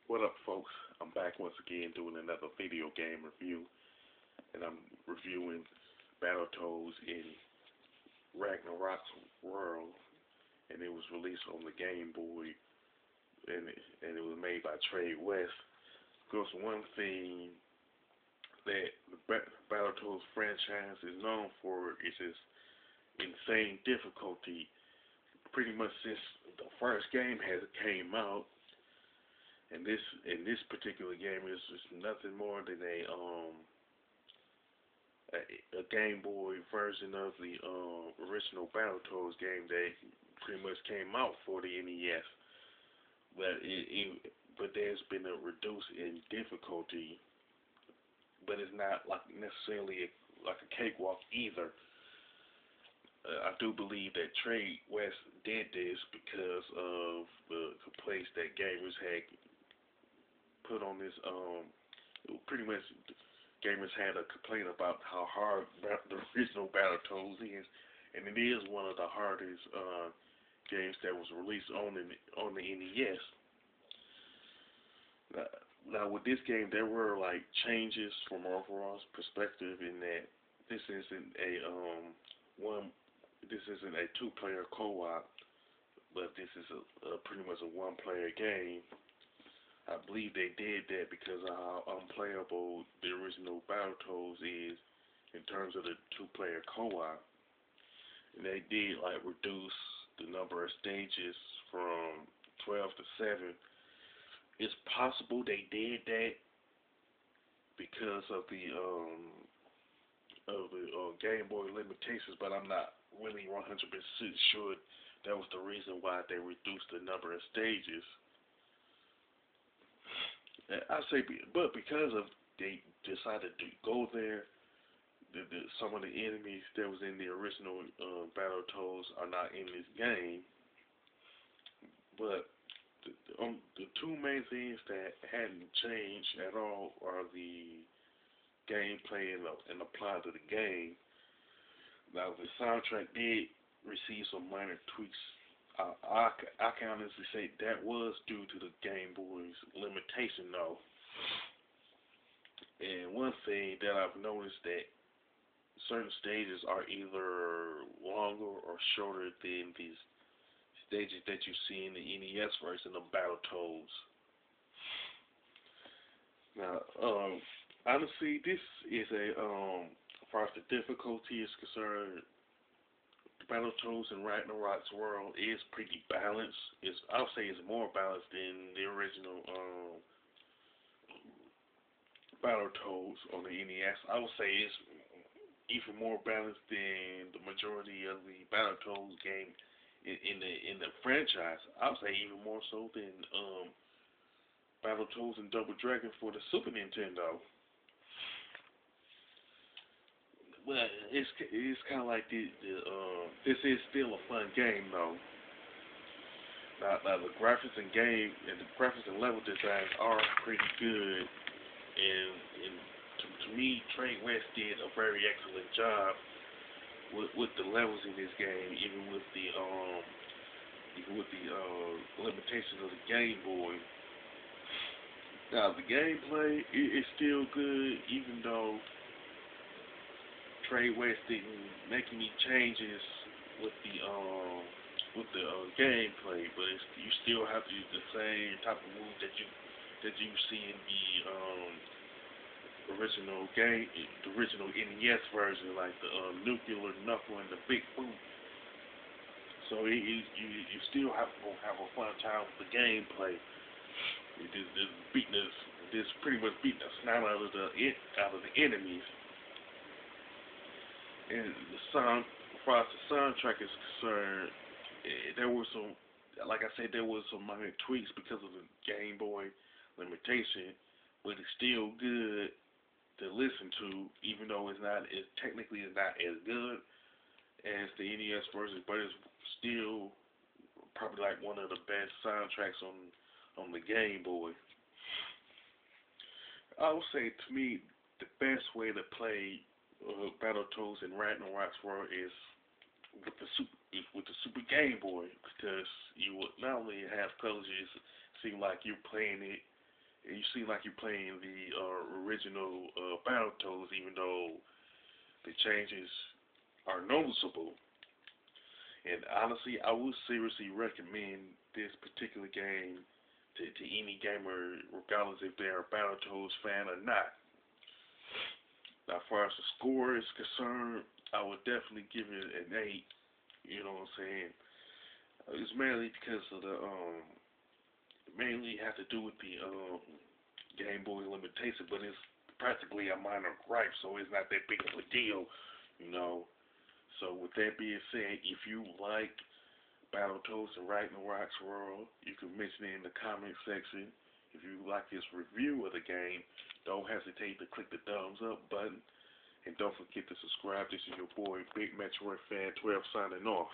What up, folks? I'm back once again doing another video game review, and I'm reviewing Battletoads in Ragnarok's world, and it was released on the Game Boy, and it was made by Trade West. Of course, one thing that the Battletoads franchise is known for is its insane difficulty. Pretty much since the first game has came out, and this particular game is just nothing more than a Game Boy version of the original Battletoads game that pretty much came out for the NES. But there's been a reduce in difficulty, but it's not like necessarily like a cakewalk either. I do believe that Trade West did this because of the complaints that gamers had put on this. Pretty much gamers had a complaint about how hard the original Battletoads is, and it is one of the hardest games that was released on the NES. Now with this game, there were like changes from overall perspective in that this isn't one. This isn't a two-player co-op, but this is a pretty much a one-player game. I believe they did that because of how unplayable the original Battletoads is in terms of the two-player co-op. And they did like reduce the number of stages from 12 to 7. It's possible they did that because of the Game Boy limitations, but I'm not really 100% sure that was the reason why they reduced the number of stages. I say, but because of they decided to go there, some of the enemies that was in the original Battletoads are not in this game. But the two main things that hadn't changed at all are the gameplay and the plot of the game. Now, the soundtrack did receive some minor tweaks. I can honestly say that was due to the Game Boy's limitation, though. And one thing that I've noticed that certain stages are either longer or shorter than these stages that you see in the NES version of Battletoads. Now, honestly, this is as far as the difficulty is concerned, Battletoads in Ragnarok's world is pretty balanced. I'll say it's more balanced than the original Battletoads on the NES. I would say it's even more balanced than the majority of the Battletoads game in the franchise. I would say even more so than Battletoads and Double Dragon for the Super Nintendo. Well, it's kind of like this is still a fun game though. Now the graphics and level designs are pretty good, and to me, Trade West did a very excellent job with the levels in this game, even with the limitations of the Game Boy. Now the gameplay is still good, even though Trade West didn't make any changes with the gameplay, but you still have to use the same type of moves that you see in the original NES version, like the nuclear knuckle and the big boot. So you still have to have a fun time with the gameplay. This pretty much beating the snot out of the enemies. And as far as the soundtrack is concerned, there were some, like I said, there was some minor tweaks because of the Game Boy limitation, but it's still good to listen to, even though technically it's not as good as the NES version, but it's still probably like one of the best soundtracks on the Game Boy. I would say, to me, the best way to play Battletoads in Ragnarok's world is with the Super Game Boy, because you would not only have colors, it seem like you're playing it and you seem like you're playing the original Battletoads, even though the changes are noticeable. And honestly, I would seriously recommend this particular game to any gamer, regardless if they're a Battletoads fan or not. Now, as far as the score is concerned, I would definitely give it an 8. You know what I'm saying? It's mainly because of the mainly have to do with the Game Boy limitation, but it's practically a minor gripe, so it's not that big of a deal, you know. So with that being said, if you like Battletoads and Ragnarok's world, you can mention it in the comment section. If you like this review of the game, don't hesitate to click the thumbs up button. And don't forget to subscribe. This is your boy, Big Metroid Fan 12 signing off.